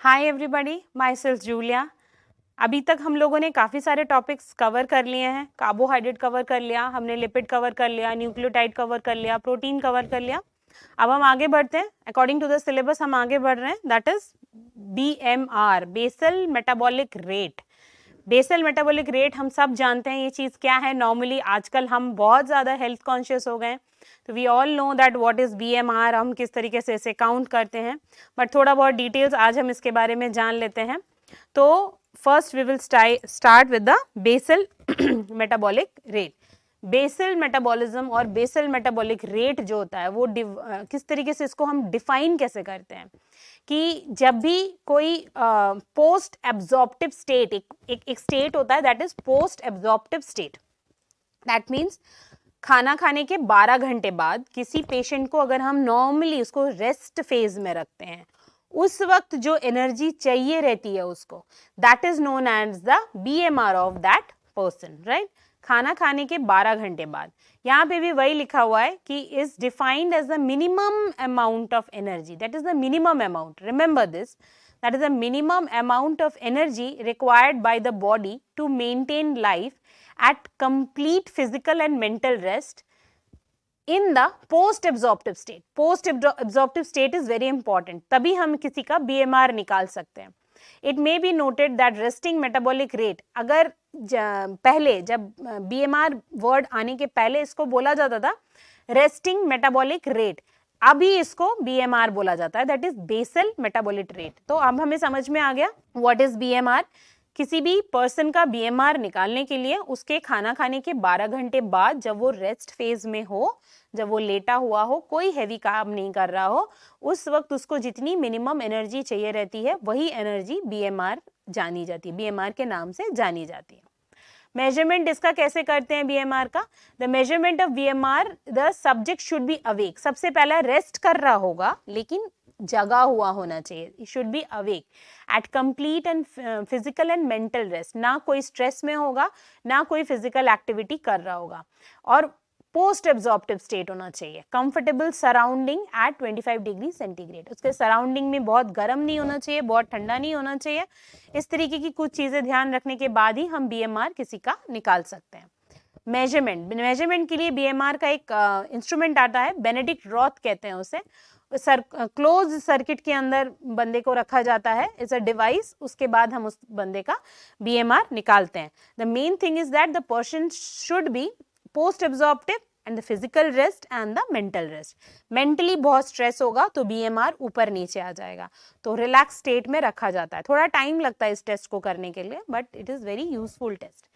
Hi everybody, my self Julia. अभी तक हम लोगों ने काफ़ी सारे टॉपिक्स कवर कर लिए हैं। कार्बोहाइड्रेट कवर कर लिया, हमने लिपिड कवर कर लिया, न्यूक्लियोटाइड कवर कर लिया, प्रोटीन कवर कर लिया। अब हम आगे बढ़ते हैं। अकॉर्डिंग टू द सिलेबस हम आगे बढ़ रहे हैं, that is BMR, basal metabolic rate. Basal metabolic rate हम सब जानते हैं ये चीज़ क्या है। नॉर्मली आजकल हम बहुत ज़्यादा हेल्थ कॉन्शियस हो गए हैं, तो we all know that what is BMR, हम किस तरीके से इसे काउंट करते हैं। बट थोड़ा बहुत डिटेल्स आज हम इसके बारे में जान लेते हैं। तो first we will start with the basal metabolic rate. Basal metabolism और बेसल मेटाबॉलिक रेट जो होता है वो किस तरीके से इसको हम डिफाइन कैसे करते हैं कि जब भी कोई पोस्ट एब्जॉर्प्टिव स्टेट, एक स्टेट होता है that is post absorptive state. That means खाना खाने के 12 घंटे बाद किसी पेशेंट को अगर हम नॉर्मली उसको रेस्ट फेज में रखते हैं, उस वक्त जो एनर्जी चाहिए रहती है उसको, that is known as the BMR of that person, right. खाना खाने के 12 घंटे बाद, यहाँ पे भी वही लिखा हुआ है कि is defined as the minimum amount of energy, that is the minimum amount, remember this, that is the minimum amount of energy required by the body to maintain life at complete physical and mental rest in the post absorptive state. Post absorptive state is very important, तभी हम किसी का BMR निकाल सकते हैं। It may be noted that resting metabolic rate, अगर पहले जब BMR वर्ड आने के पहले इसको बोला जाता था resting metabolic rate, अभी इसको BMR बोला जाता है, that is basal metabolic rate. तो अब हमें समझ में आ गया व्हाट इज BMR। किसी भी पर्सन का BMR निकालने के लिए उसके खाना खाने के 12 घंटे बाद, जब वो रेस्ट फेज में हो, जब वो लेटा हुआ हो, कोई हैवी काम नहीं कर रहा हो, उस वक्त उसको जितनी मिनिमम एनर्जी चाहिए रहती है वही एनर्जी BMR जानी जाती है, BMR के नाम से जानी जाती है। मेजरमेंट इसका कैसे करते हैं BMR का? The measurement of BMR, the subject should be awake. सबसे पहला रेस्ट कर रहा होगा लेकिन जगा हुआ होना चाहिए, it should be awake eight complete and physical and mental rest. ना कोई स्ट्रेस में होगा, ना कोई फिजिकल एक्टिविटी कर रहा होगा, और पोस्ट एब्जॉर्प्टिव स्टेट होना चाहिए। Comfortable surrounding at 25 degree centigrade, उसके सराउंडिंग में बहुत गर्म नहीं होना चाहिए, बहुत ठंडा नहीं होना चाहिए। इस तरीके की कुछ चीजें ध्यान रखने के बाद ही हम BMR किसी का निकाल सकते हैं। मेजरमेंट के लिए BMR का एक इंस्ट्रूमेंट आता है, बेनेडिक्ट रॉथ कहते हैं उसे। क्लोज सर्किट के अंदर बंदे को रखा जाता है, इट्स अ डिवाइस। उसके बाद हम उस बंदे का BMR निकालते हैं। The main thing is that the person should be post absorptive and the physical rest and the mental rest. Mentally बहुत स्ट्रेस होगा तो BMR ऊपर नीचे आ जाएगा, तो रिलैक्स स्टेट में रखा जाता है। थोड़ा टाइम लगता है इस टेस्ट को करने के लिए, but it is very useful test.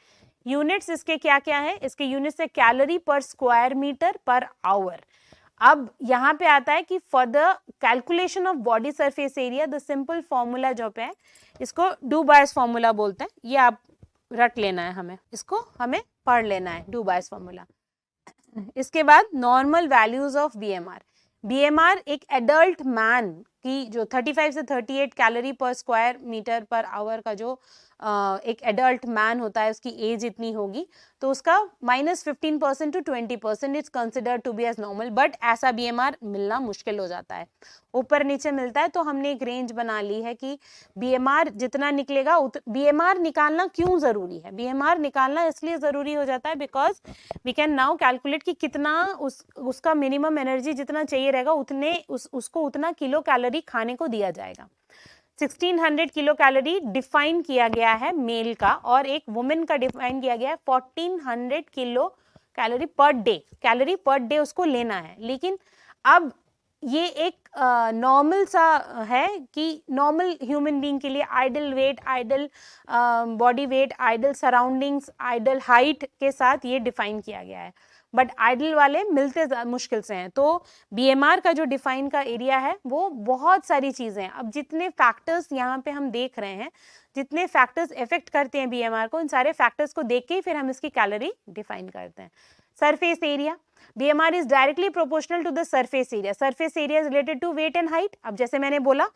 Units इसके क्या क्या है? इसके यूनिट्स है कैलोरी पर स्क्वायर मीटर पर आवर। अब यहाँ पे आता है कि for the calculation of body surface area, the simple formula जो पे है इसको डुबायस फॉर्मूला बोलते हैं। ये आप रट लेना है, हमें इसको हमें पढ़ लेना है, डुबायस फॉर्मूला। इसके बाद नॉर्मल वैल्यूज ऑफ BMR एक एडल्ट मैन की जो 35 से 38 कैलोरी पर स्क्वायर मीटर पर आवर का जो एक एडल्ट मैन होता है, उसकी एज इतनी होगी, तो उसका -15% to 20% is considered to be as normal. But ऐसा BMR मिलना मुश्किल हो जाता है, ऊपर नीचे मिलता है। तो हमने एक रेंज बना ली है कि BMR जितना निकलेगा BMR निकालना क्यों जरूरी है? BMR निकालना इसलिए जरूरी हो जाता है because we can now calculate कि कितना उसका मिनिमम एनर्जी जितना चाहिए रहेगा उतने उसको उतना किलो कैलोरी खाने को दिया जाएगा। 1600 किलो कैलोरी डिफाइन किया गया है मेल का, और एक वुमेन का डिफाइन किया गया है 1400 kilo calorie per day. Calorie per day उसको लेना है। लेकिन अब ये एक नॉर्मल सा है कि नॉर्मल ह्यूमन बीइंग के लिए ideal weight, ideal body weight, ideal surroundings, ideal height के साथ ये डिफाइन किया गया है, बट आइडल वाले मिलते मुश्किल से हैं। तो BMR का जो डिफाइन का एरिया है वो बहुत सारी चीजें हैं। अब जितने फैक्टर्स यहाँ पे हम देख रहे हैं, जितने फैक्टर्स इफेक्ट करते हैं BMR को, इन सारे फैक्टर्स को देख के ही फिर हम इसकी कैलोरी डिफाइन करते हैं। Surface area, BMR is directly proportional to the surface area. Surface area is related to weight and height. अब जैसे मैंने बोला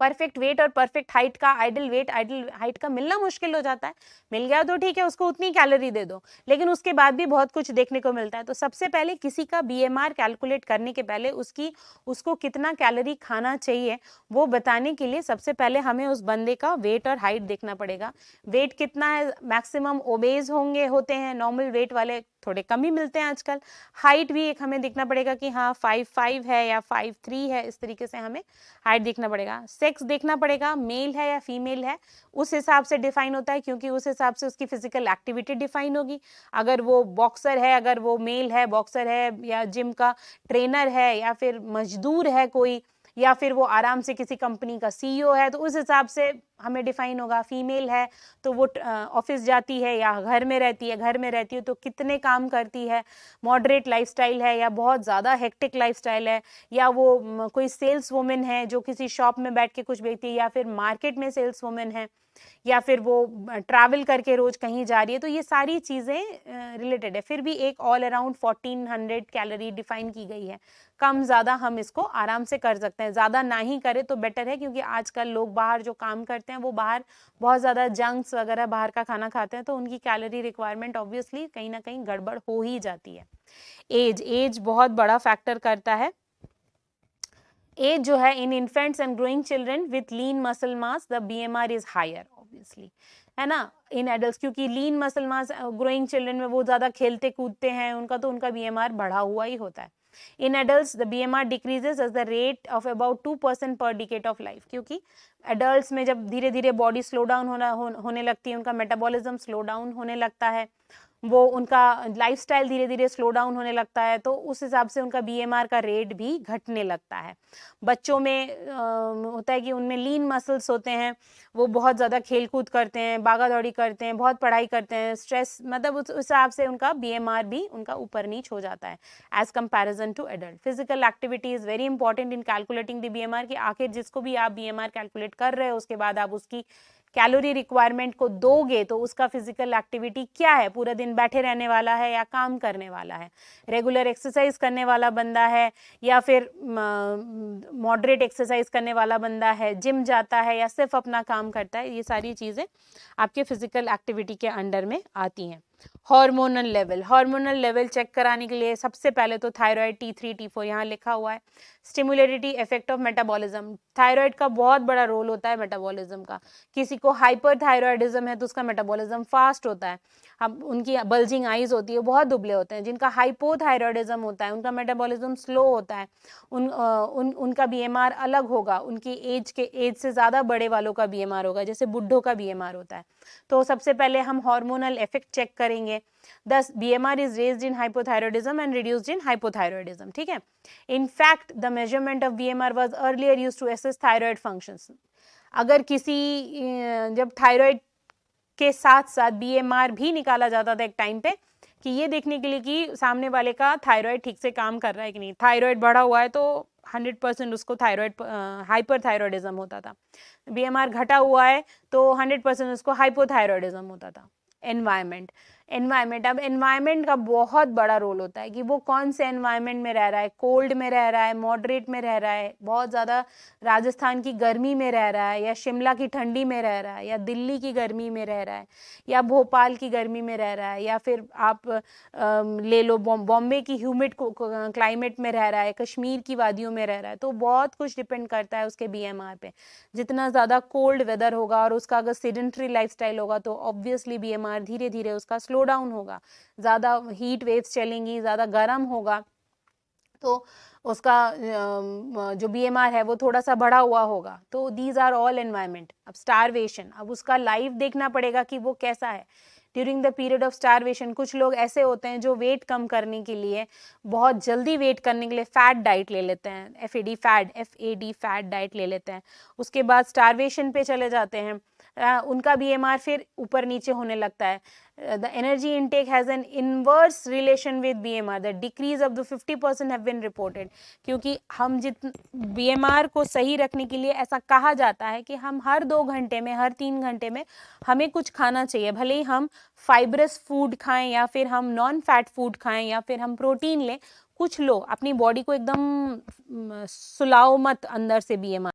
परफेक्ट वेट और परफेक्ट हाइट का, आइडल वेट आइडल हाइट का मिलना मुश्किल हो जाता है। मिल गया तो ठीक है, उसको उतनी कैलोरी दे दो, लेकिन उसके बाद भी बहुत कुछ देखने को मिलता है। तो सबसे पहले किसी का BMR कैलकुलेट करने के पहले उसको कितना कैलोरी खाना चाहिए वो बताने के लिए सबसे पहले हमें उस बंदे का वेट और हाइट देखना पड़ेगा। वेट कितना है, मैक्सिमम ओबेज होते हैं, नॉर्मल वेट वाले थोड़े कम ही मिलते हैं आजकल। हाइट भी एक हमें देखना पड़ेगा कि हाँ 5'5" है या 5'3" है, इस तरीके से हमें हाइट देखना पड़ेगा। सेक्स देखना पड़ेगा, मेल है या फीमेल है, उस हिसाब से डिफाइन होता है, क्योंकि उस हिसाब से उसकी फिजिकल एक्टिविटी डिफाइन होगी। अगर वो बॉक्सर है, अगर वो मेल है, बॉक्सर है, या जिम का ट्रेनर है, या फिर मजदूर है कोई, या फिर वो आराम से किसी कंपनी का CEO है, तो उस हिसाब से हमें डिफाइन होगा। फीमेल है तो वो ऑफिस जाती है या घर में रहती है, घर में रहती है तो कितने काम करती है, मॉडरेट लाइफस्टाइल है या बहुत ज़्यादा हेक्टिक लाइफस्टाइल है, या वो कोई सेल्स वुमेन है जो किसी शॉप में बैठ के कुछ बेचती है, या फिर मार्केट में सेल्स वुमेन है, या फिर वो ट्रैवल करके रोज कहीं जा रही है। तो ये सारी चीज़ें रिलेटेड है। फिर भी एक ऑल अराउंड 1400 कैलोरी डिफाइन की गई है। कम ज़्यादा हम इसको आराम से कर सकते हैं, ज़्यादा ना ही करें तो बेटर है, क्योंकि आजकल लोग बाहर जो काम करते हैं वो बाहर बहुत ज़्यादा जंक्स वगैरह बाहर का खाना खाते हैं, तो उनकी कैलोरी रिक्वायरमेंट ऑब्वियसली कहीं ना कहीं गड़बड़ हो ही जाती है। एज बहुत बड़ा फैक्टर करता है। एज जो है in infants and growing children with lean muscle mass the BMR is higher obviously, है ना। इन एडल्ट्स, क्योंकि lean muscle mass growing children में वो ज़्यादा खेलते कूदते हैं, उनका BMR बढ़ा हुआ ही होता है। In adults the BMR decreases as the rate of about 2% per decade of life, क्योंकि एडल्ट्स में जब धीरे धीरे बॉडी स्लो डाउन होने लगती है, उनका मेटाबॉलिज्म स्लो डाउन होने लगता है, वो उनका लाइफस्टाइल धीरे धीरे स्लो डाउन होने लगता है, तो उस हिसाब से उनका BMR का रेट भी घटने लगता है। बच्चों में होता है कि उनमें लीन मसल्स होते हैं, वो बहुत ज़्यादा खेल कूद करते हैं, भागा दौड़ी करते हैं, बहुत पढ़ाई करते हैं, स्ट्रेस, मतलब उस हिसाब से उनका BMR भी उनका ऊपर नीच हो जाता है as comparison to adult. Physical activity is very important in calculating the BMR, कि आखिर जिसको भी आप BMR कैलकुलेट कर रहे हो उसके बाद आप उसकी कैलोरी रिक्वायरमेंट को दोगे तो उसका फिजिकल एक्टिविटी क्या है, पूरा दिन बैठे रहने वाला है या काम करने वाला है, रेगुलर एक्सरसाइज करने वाला बंदा है या फिर मॉडरेट एक्सरसाइज करने वाला बंदा है, जिम जाता है या सिर्फ अपना काम करता है। ये सारी चीज़ें आपके फिजिकल एक्टिविटी के अंडर में आती हैं। हार्मोनल लेवल चेक कराने के लिए सबसे पहले तो थायराइड T3 T4 यहाँ लिखा हुआ है। Stimulatory effect of metabolism, thyroid का बहुत बड़ा रोल होता है मेटाबॉलिज्म का। किसी को हाइपरथायरॉयडिज्म है तो उसका मेटाबॉलिज्म फास्ट होता है, हम उनकी बल्जिंग आईज होती है, बहुत दुबले होते हैं। जिनका हाइपोथायरॉयडिज्म होता है उनका मेटाबॉलिज्म स्लो होता है, उनका BMR अलग होगा, उनकी एज से ज़्यादा बड़े वालों का BMR होगा, जैसे बुढ़ों का BMR होता है। तो सबसे पहले हम हार्मोनल इफेक्ट चेक करेंगे। Thus, BMR is raised in hypothyroidism and reduced in hypothyroidism, ठीक है। In fact, the measurement of BMR was earlier used to assess thyroid functions. अगर जब थायराइड के साथ साथ BMR भी निकाला जाता था एक टाइम पे, कि ये देखने के लिए कि सामने वाले का थायराइड ठीक से काम कर रहा है कि नहीं। थायराइड बढ़ा हुआ है तो 100% उसको थायराइड हाइपरथायरॉयडिज्म होता था, BMR घटा हुआ है तो 100% उसको हाइपोथायरॉयडिज्म होता था। एनवायरनमेंट, अब एनवायरनमेंट का बहुत बड़ा रोल होता है कि वो कौन से एनवायरनमेंट में रह रहा है, कोल्ड में रह रहा है, मॉडरेट में रह रहा है, बहुत ज़्यादा राजस्थान की गर्मी में रह रहा है, या शिमला की ठंडी में रह रहा है, या दिल्ली की गर्मी में रह रहा है, या भोपाल की गर्मी में रह रहा है, या फिर आप ले लो बॉम्बे की ह्यूमिड क्लाइमेट में रह रहा है, कश्मीर की वादियों में रह रहा है। तो बहुत कुछ डिपेंड करता है उसके BMR पे। जितना ज़्यादा कोल्ड वेदर होगा और उसका अगर सेडेंटरी लाइफस्टाइल होगा तो ऑब्वियसली BMR धीरे धीरे उसका स्लो डाउन होगा, ज़्यादा हीट वेव्स चलेंगी, ज़्यादा गर्म होगा तो उसका जो BMR है वो थोड़ा सा बढ़ा हुआ होगा। तो दीज आर ऑल एनवायरनमेंट। अब स्टारवेशन, अब उसका लाइव देखना पड़ेगा कि वो कैसा है during the period of starvation. कुछ लोग ऐसे होते हैं जो वेट कम करने के लिए, बहुत जल्दी वेट करने के लिए फैट डाइट ले लेते हैं, FAD फैट डाइट ले लेते हैं, उसके बाद स्टारवेशन पे चले जाते हैं, उनका BMR फिर ऊपर नीचे होने लगता है। The energy intake has an inverse relation with BMR. The decrease of the 50% have been reported. क्योंकि हम BMR को सही रखने के लिए ऐसा कहा जाता है कि हम हर 2 घंटे में, हर 3 घंटे में हमें कुछ खाना चाहिए, भले ही हम फाइब्रस फूड खाएं या फिर हम नॉन फैट फूड खाएं या फिर हम प्रोटीन लें, कुछ लो, अपनी बॉडी को एकदम सुलाओ मत अंदर से BMR